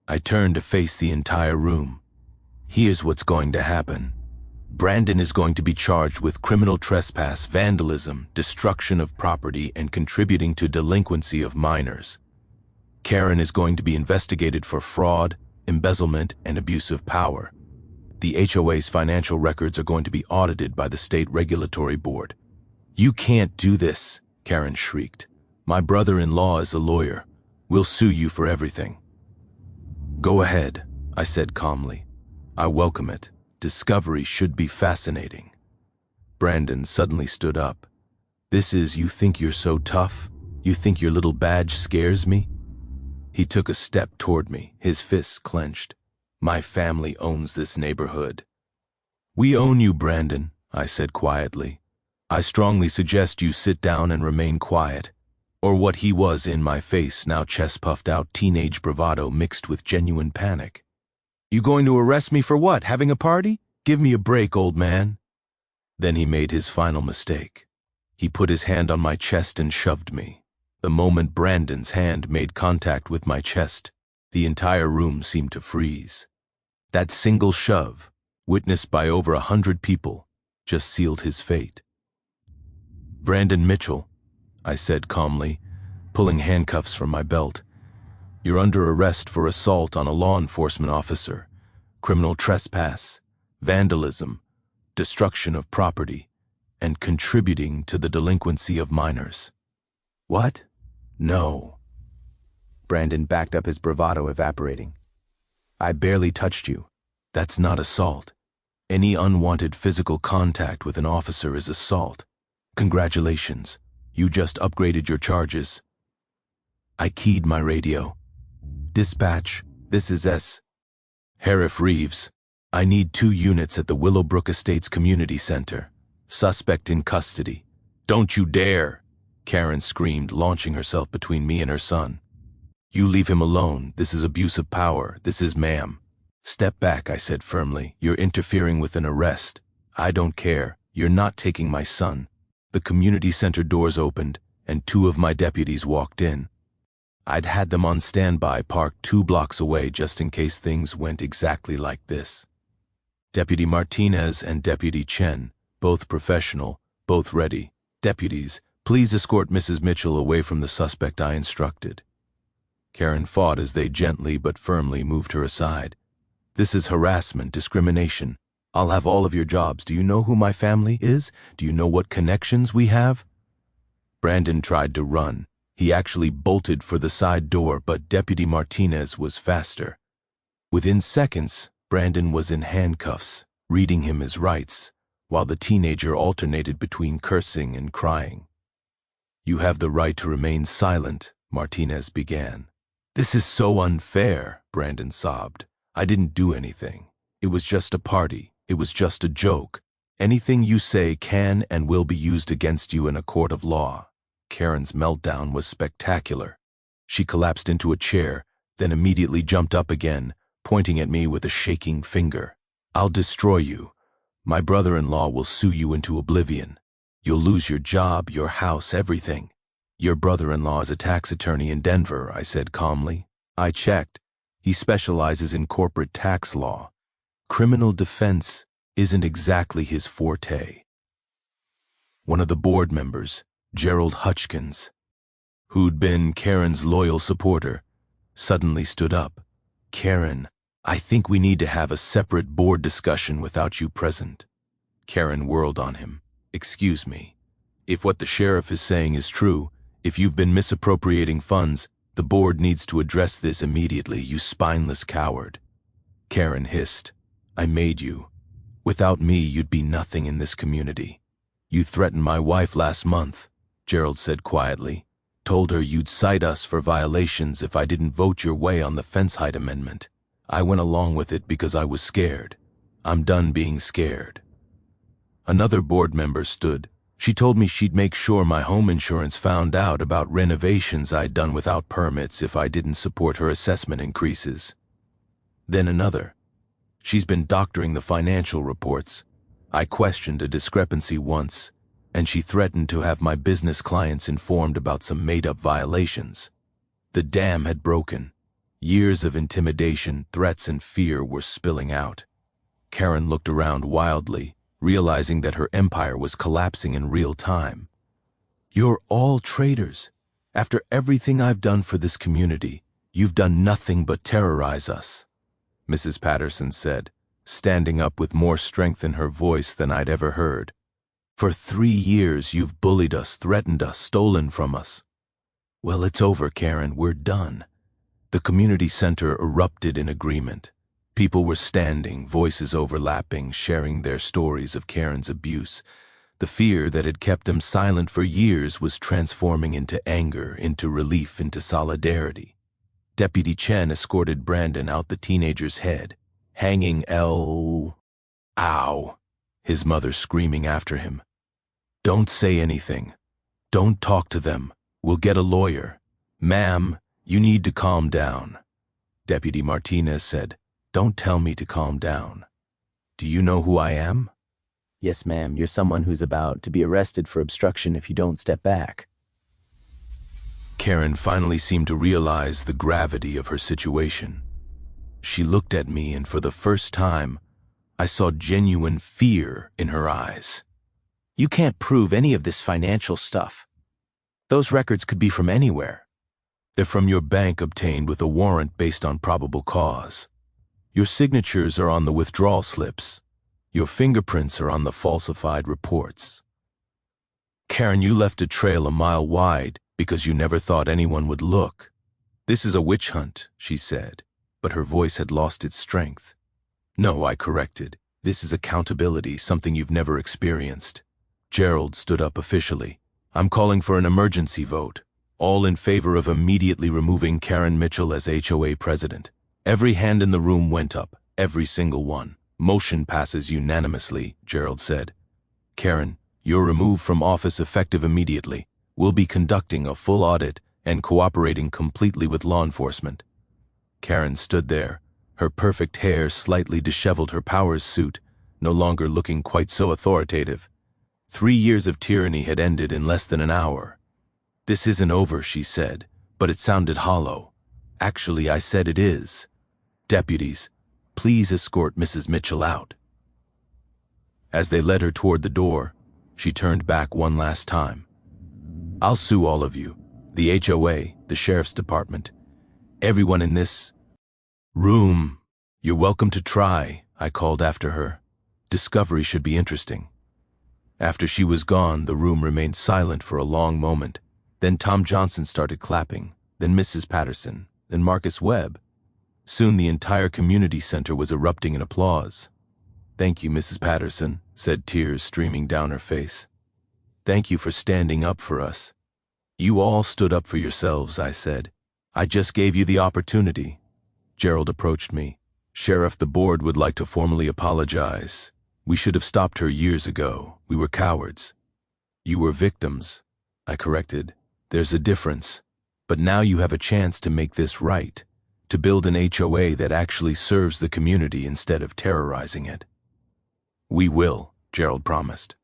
I turned to face the entire room. Here's what's going to happen. Brandon is going to be charged with criminal trespass, vandalism, destruction of property, and contributing to delinquency of minors. Karen is going to be investigated for fraud, embezzlement, and abuse of power. The HOA's financial records are going to be audited by the state regulatory board. "You can't do this," Karen shrieked. "My brother-in-law is a lawyer. We'll sue you for everything." "Go ahead," I said calmly. "I welcome it. Discovery should be fascinating." Brandon suddenly stood up. You think you're so tough? You think your little badge scares me?" He took a step toward me, his fists clenched. "My family owns this neighborhood." "We own you, Brandon," I said quietly. "I strongly suggest you sit down and remain quiet." Or what he was in my face, now chest-puffed out teenage bravado mixed with genuine panic. "You going to arrest me for what, having a party? Give me a break, old man." Then he made his final mistake. He put his hand on my chest and shoved me. The moment Brandon's hand made contact with my chest, the entire room seemed to freeze. That single shove, witnessed by over 100 people, just sealed his fate. "Brandon Mitchell," I said calmly, pulling handcuffs from my belt. "You're under arrest for assault on a law enforcement officer, criminal trespass, vandalism, destruction of property, and contributing to the delinquency of minors." "What? No." Brandon backed up, his bravado evaporating. "I barely touched you. That's not assault. Any unwanted physical contact with an officer is assault. Congratulations. You just upgraded your charges." I keyed my radio. "Dispatch, this is Sheriff Reeves. I need 2 units at the Willowbrook Estates Community Center. Suspect in custody." "Don't you dare!" Karen screamed, launching herself between me and her son. "You leave him alone. This is abuse of power. This is ma'am." "Step back," I said firmly. "You're interfering with an arrest." "I don't care. You're not taking my son." The community center doors opened, and 2 of my deputies walked in. I'd had them on standby, parked 2 blocks away just in case things went exactly like this. Deputy Martinez and Deputy Chen, both professional, both ready. "Deputies, please escort Mrs. Mitchell away from the suspect," I instructed. Karen fought as they gently but firmly moved her aside. "This is harassment, discrimination. I'll have all of your jobs. Do you know who my family is? Do you know what connections we have?" Brandon tried to run. He actually bolted for the side door, but Deputy Martinez was faster. Within seconds, Brandon was in handcuffs, reading him his rights, while the teenager alternated between cursing and crying. "You have the right to remain silent," Martinez began. "This is so unfair," Brandon sobbed. "I didn't do anything. It was just a party. It was just a joke. Anything you say can and will be used against you in a court of law." Karen's meltdown was spectacular. She collapsed into a chair, then immediately jumped up again, pointing at me with a shaking finger. "I'll destroy you. My brother-in-law will sue you into oblivion. You'll lose your job, your house, everything." "Your brother-in-law is a tax attorney in Denver," I said calmly. I checked. He specializes in corporate tax law. Criminal defense isn't exactly his forte. One of the board members, Gerald Hutchkins, who'd been Karen's loyal supporter, suddenly stood up. "Karen, I think we need to have a separate board discussion without you present." Karen whirled on him. "Excuse me. If what the sheriff is saying is true, if you've been misappropriating funds, the board needs to address this immediately, you spineless coward." Karen hissed. "I made you. Without me, you'd be nothing in this community. You threatened my wife last month," Gerald said quietly. "Told her you'd cite us for violations if I didn't vote your way on the fence height amendment. I went along with it because I was scared. I'm done being scared." Another board member stood. "She told me she'd make sure my home insurance found out about renovations I'd done without permits if I didn't support her assessment increases." Then another. "She's been doctoring the financial reports. I questioned a discrepancy once, and she threatened to have my business clients informed about some made-up violations. The dam had broken. Years of intimidation, threats, and fear were spilling out. Karen looked around wildly, realizing that her empire was collapsing in real time. "You're all traitors. After everything I've done for this community, you've done nothing but terrorize us," Mrs. Patterson said, standing up with more strength in her voice than I'd ever heard. "For 3 years you've bullied us, threatened us, stolen from us. Well, it's over, Karen. We're done." The community center erupted in agreement. People were standing, voices overlapping, sharing their stories of Karen's abuse. The fear that had kept them silent for years was transforming into anger, into relief, into solidarity. Deputy Chen escorted Brandon out the teenager's head, hanging Ow, his mother screaming after him. "Don't say anything. Don't talk to them. We'll get a lawyer." "Ma'am, you need to calm down," Deputy Martinez said. "Don't tell me to calm down. Do you know who I am?" "Yes, ma'am. You're someone who's about to be arrested for obstruction if you don't step back." Karen finally seemed to realize the gravity of her situation. She looked at me, and for the first time, I saw genuine fear in her eyes. "You can't prove any of this financial stuff. Those records could be from anywhere." "They're from your bank obtained with a warrant based on probable cause. Your signatures are on the withdrawal slips. Your fingerprints are on the falsified reports. Karen, you left a trail a mile wide because you never thought anyone would look. This is a witch hunt," she said, but her voice had lost its strength. "No," I corrected. "This is accountability, something you've never experienced." Gerald stood up officially. "I'm calling for an emergency vote. All in favor of immediately removing Karen Mitchell as HOA president." Every hand in the room went up, every single one. "Motion passes unanimously," Gerald said. "Karen, you're removed from office effective immediately. We'll be conducting a full audit and cooperating completely with law enforcement." Karen stood there, her perfect hair slightly disheveled, her powers suit, no longer looking quite so authoritative. 3 years of tyranny had ended in less than an hour. "This isn't over," she said, but it sounded hollow. "Actually, I said it is. Deputies, please escort Mrs. Mitchell out." As they led her toward the door, she turned back one last time. "I'll sue all of you, the HOA, the sheriff's department, everyone in this room. You're welcome to try," I called after her. "Discovery should be interesting." After she was gone, the room remained silent for a long moment. Then Tom Johnson started clapping, then Mrs. Patterson, then Marcus Webb. Soon the entire community center was erupting in applause. "Thank you, Mrs. Patterson," said, tears streaming down her face. "Thank you for standing up for us." "You all stood up for yourselves," I said. "I just gave you the opportunity." Gerald approached me. "Sheriff, the board would like to formally apologize. We should have stopped her years ago. We were cowards." "You were victims," I corrected. "There's a difference. But now you have a chance to make this right, to build an HOA that actually serves the community instead of terrorizing it." "We will," Gerald promised.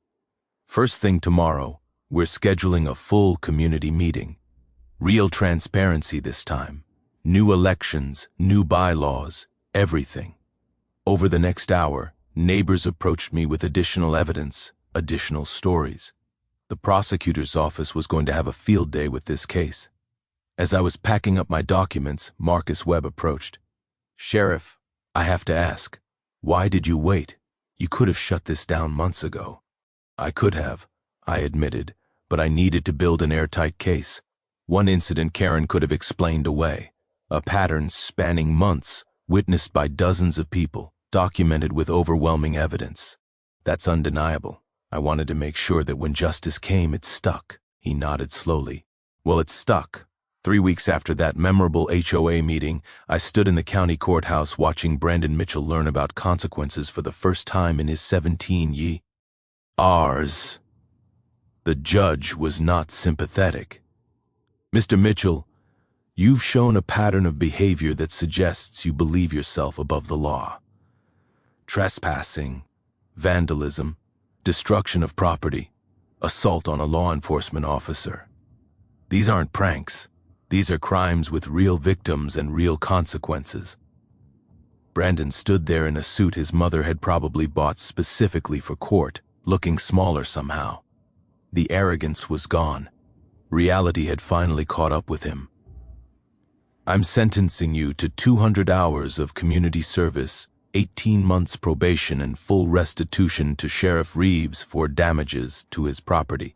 "First thing tomorrow, we're scheduling a full community meeting. Real transparency this time. New elections, new bylaws, everything." Over the next hour, neighbors approached me with additional evidence, additional stories. The prosecutor's office was going to have a field day with this case. As I was packing up my documents, Marcus Webb approached. "Sheriff, I have to ask, why did you wait? You could have shut this down months ago." "I could have," I admitted, "but I needed to build an airtight case. One incident Karen could have explained away. A pattern spanning months, witnessed by dozens of people, documented with overwhelming evidence. That's undeniable. I wanted to make sure that when justice came, it stuck." He nodded slowly. "Well, it stuck. 3 weeks after that memorable HOA meeting, I stood in the county courthouse watching Brandon Mitchell learn about consequences for the first time in his 17 years. The judge was not sympathetic. "Mr. Mitchell, you've shown a pattern of behavior that suggests you believe yourself above the law. Trespassing, vandalism, destruction of property, assault on a law enforcement officer. These aren't pranks. These are crimes with real victims and real consequences. Brandon stood there in a suit his mother had probably bought specifically for court, looking smaller somehow. The arrogance was gone. Reality had finally caught up with him. I'm sentencing you to 200 hours of community service, 18 months probation, and full restitution to Sheriff Reeves for damages to his property.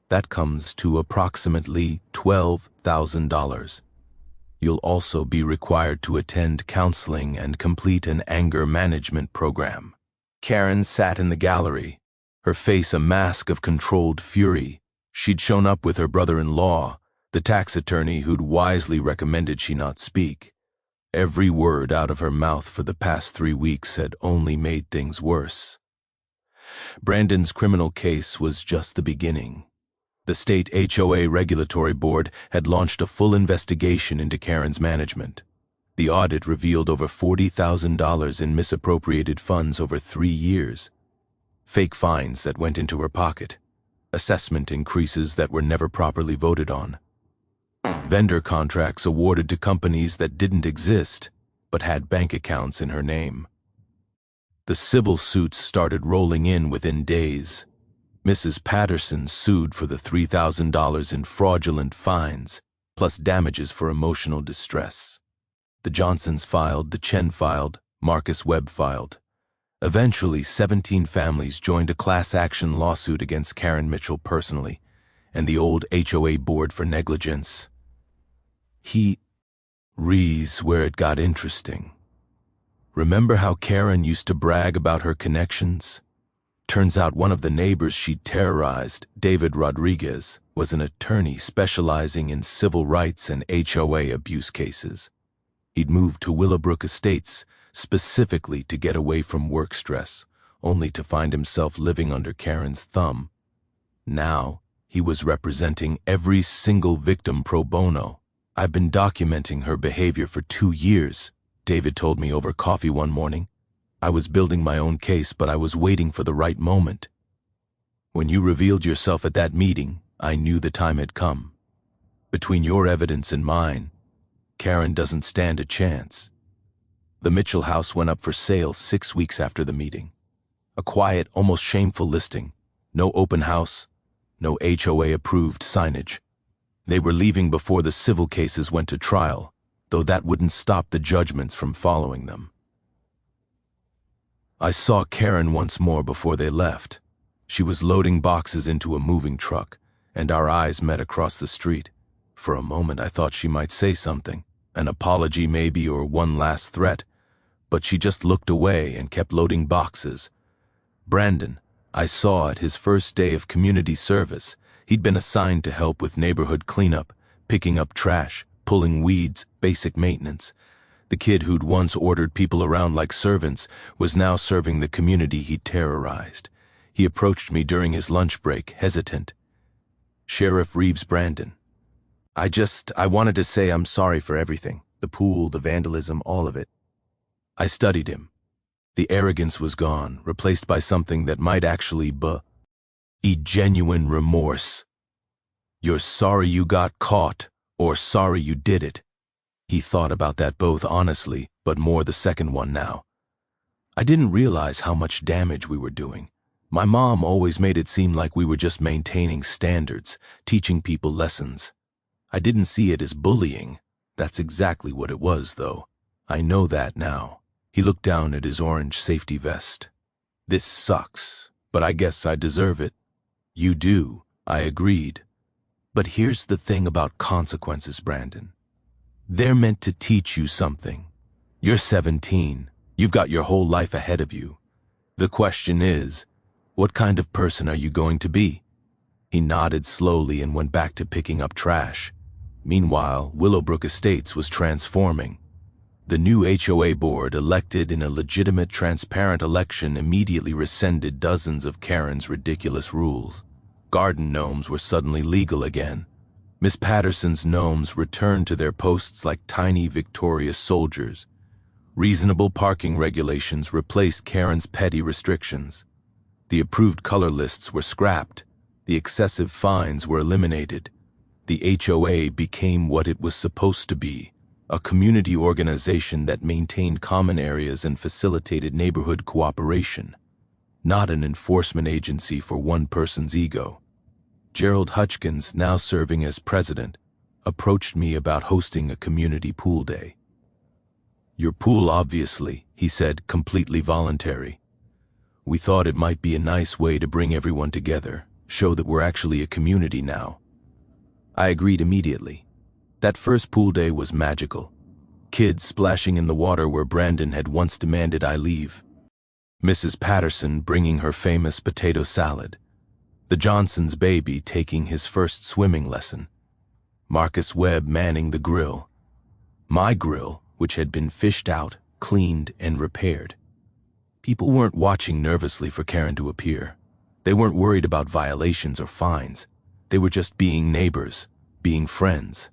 That comes to approximately $12,000. You'll also be required to attend counseling and complete an anger management program. Karen sat in the gallery, her face a mask of controlled fury. She'd shown up with her brother-in-law, the tax attorney who'd wisely recommended she not speak. Every word out of her mouth for the past 3 weeks had only made things worse. Brandon's criminal case was just the beginning. The state HOA regulatory board had launched a full investigation into Karen's management. The audit revealed over $40,000 in misappropriated funds over 3 years. Fake fines that went into her pocket. Assessment increases that were never properly voted on. Vendor contracts awarded to companies that didn't exist, but had bank accounts in her name. The civil suits started rolling in within days. Mrs. Patterson sued for the $3,000 in fraudulent fines, plus damages for emotional distress. The Johnsons filed, the Chen filed, Marcus Webb filed. Eventually, 17 families joined a class action lawsuit against Karen Mitchell personally, and the old HOA board for negligence. Reeves, where it got interesting. Remember how Karen used to brag about her connections? Turns out one of the neighbors she'd terrorized, David Rodriguez, was an attorney specializing in civil rights and HOA abuse cases. He'd moved to Willowbrook Estates specifically to get away from work stress, only to find himself living under Karen's thumb. Now, he was representing every single victim pro bono. I've been documenting her behavior for 2 years, David told me over coffee one morning. I was building my own case, but I was waiting for the right moment. When you revealed yourself at that meeting, I knew the time had come. Between your evidence and mine, Karen doesn't stand a chance. The Mitchell house went up for sale 6 weeks after the meeting. A quiet, almost shameful listing. No open house, no HOA-approved signage. They were leaving before the civil cases went to trial, though that wouldn't stop the judgments from following them. I saw Karen once more before they left. She was loading boxes into a moving truck, and our eyes met across the street. For a moment I thought she might say something, an apology maybe, or one last threat, but she just looked away and kept loading boxes. Brandon, I saw at his first day of community service. He'd been assigned to help with neighborhood cleanup, picking up trash, pulling weeds, basic maintenance. The kid who'd once ordered people around like servants was now serving the community he terrorized. He approached me during his lunch break, hesitant. Sheriff Reeves Brandon. I wanted to say I'm sorry for everything. The pool, the vandalism, all of it. I studied him. The arrogance was gone, replaced by something that might actually be genuine remorse. You're sorry you got caught, or sorry you did it. He thought about that both honestly, but more the second one now. I didn't realize how much damage we were doing. My mom always made it seem like we were just maintaining standards, teaching people lessons. I didn't see it as bullying. That's exactly what it was, though. I know that now. He looked down at his orange safety vest. This sucks, but I guess I deserve it. You do, I agreed. But here's the thing about consequences, Brandon. They're meant to teach you something. You're 17. You've got your whole life ahead of you. The question is, what kind of person are you going to be? He nodded slowly and went back to picking up trash. Meanwhile, Willowbrook Estates was transforming. The new HOA board, elected in a legitimate, transparent election, immediately rescinded dozens of Karen's ridiculous rules. Garden gnomes were suddenly legal again. Miss Patterson's gnomes returned to their posts like tiny victorious soldiers. Reasonable parking regulations replaced Karen's petty restrictions. The approved color lists were scrapped. The excessive fines were eliminated. The HOA became what it was supposed to be, a community organization that maintained common areas and facilitated neighborhood cooperation, not an enforcement agency for one person's ego. Gerald Hutchkins, now serving as president, approached me about hosting a community pool day. "Your pool, obviously," he said, completely voluntary. "We thought it might be a nice way to bring everyone together, show that we're actually a community now." I agreed immediately. That first pool day was magical. Kids splashing in the water where Brandon had once demanded I leave. Mrs. Patterson bringing her famous potato salad. The Johnsons' baby taking his first swimming lesson. Marcus Webb manning the grill. My grill, which had been fished out, cleaned, and repaired. People weren't watching nervously for Karen to appear. They weren't worried about violations or fines. They were just being neighbors, being friends.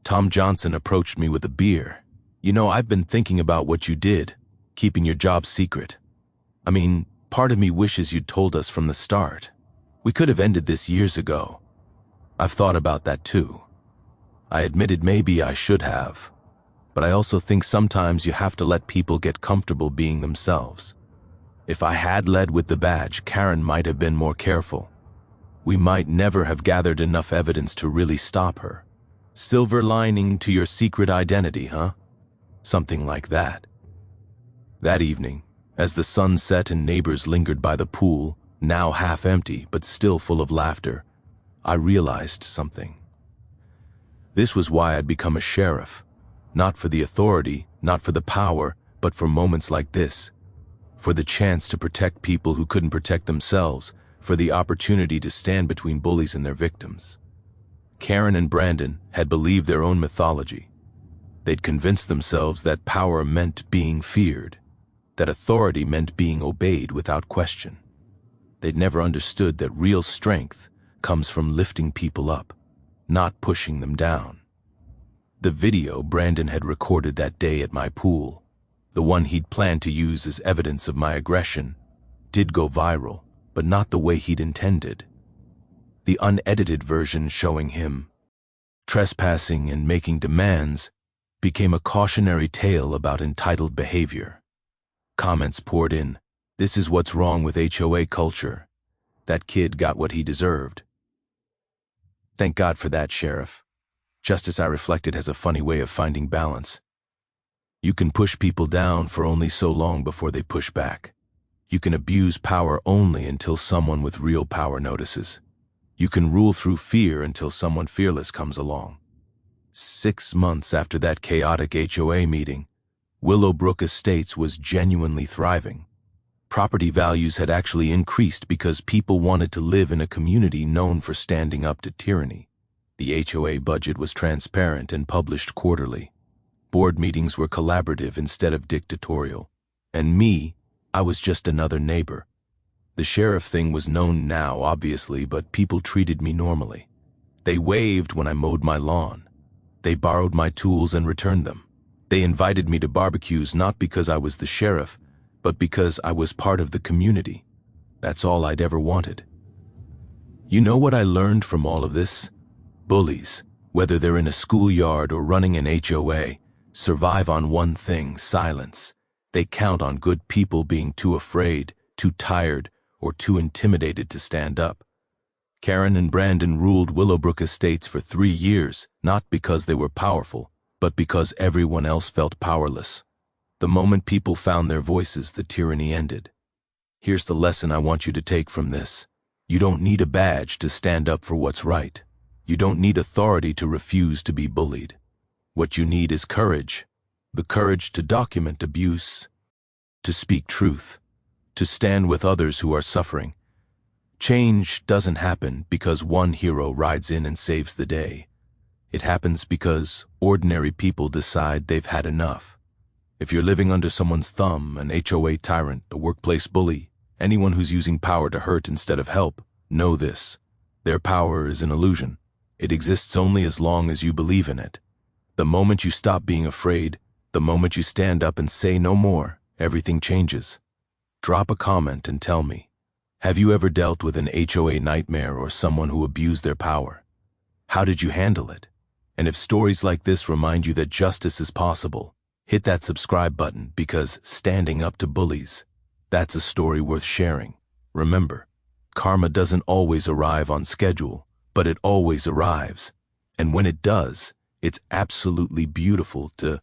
Tom Johnson approached me with a beer. "You know, I've been thinking about what you did, keeping your job secret. I mean, part of me wishes you'd told us from the start. We could have ended this years ago." "I've thought about that too." I admitted maybe I should have. But I also think sometimes you have to let people get comfortable being themselves. If I had led with the badge, Karen might have been more careful. We might never have gathered enough evidence to really stop her. Silver lining to your secret identity, huh? Something like that. That evening, as the sun set and neighbors lingered by the pool, now half empty but still full of laughter, I realized something. This was why I'd become a sheriff. Not for the authority, not for the power, but for moments like this. For the chance to protect people who couldn't protect themselves, for the opportunity to stand between bullies and their victims. Karen and Brandon had believed their own mythology. They'd convinced themselves that power meant being feared, that authority meant being obeyed without question. They'd never understood that real strength comes from lifting people up, not pushing them down. The video Brandon had recorded that day at my pool, the one he'd planned to use as evidence of my aggression, did go viral, but not the way he'd intended. The unedited version showing him trespassing and making demands became a cautionary tale about entitled behavior. Comments poured in, "This is what's wrong with HOA culture. That kid got what he deserved." Thank God for that, Sheriff. Justice, I reflected, has a funny way of finding balance. You can push people down for only so long before they push back. You can abuse power only until someone with real power notices. You can rule through fear until someone fearless comes along. 6 months after that chaotic HOA meeting, Willowbrook Estates was genuinely thriving. Property values had actually increased because people wanted to live in a community known for standing up to tyranny. The HOA budget was transparent and published quarterly. Board meetings were collaborative instead of dictatorial. And me, I was just another neighbor. The sheriff thing was known now, obviously, but people treated me normally. They waved when I mowed my lawn. They borrowed my tools and returned them. They invited me to barbecues not because I was the sheriff, but because I was part of the community. That's all I'd ever wanted. You know what I learned from all of this? Bullies, whether they're in a schoolyard or running an HOA, survive on one thing: silence. They count on good people being too afraid, too tired, or too intimidated to stand up. Karen and Brandon ruled Willowbrook Estates for 3 years, not because they were powerful, but because everyone else felt powerless. The moment people found their voices, the tyranny ended. Here's the lesson I want you to take from this. You don't need a badge to stand up for what's right. You don't need authority to refuse to be bullied. What you need is courage. The courage to document abuse, to speak truth, to stand with others who are suffering. Change doesn't happen because one hero rides in and saves the day. It happens because ordinary people decide they've had enough. If you're living under someone's thumb, an HOA tyrant, a workplace bully, anyone who's using power to hurt instead of help, know this. Their power is an illusion. It exists only as long as you believe in it. The moment you stop being afraid, the moment you stand up and say no more, everything changes. Drop a comment and tell me, Have you ever dealt with an HOA nightmare or someone who abused their power? How did you handle it? And if stories like this remind you that justice is possible, hit that subscribe button, because standing up to bullies, that's a story worth sharing. Remember, karma doesn't always arrive on schedule, but it always arrives. And when it does, it's absolutely beautiful to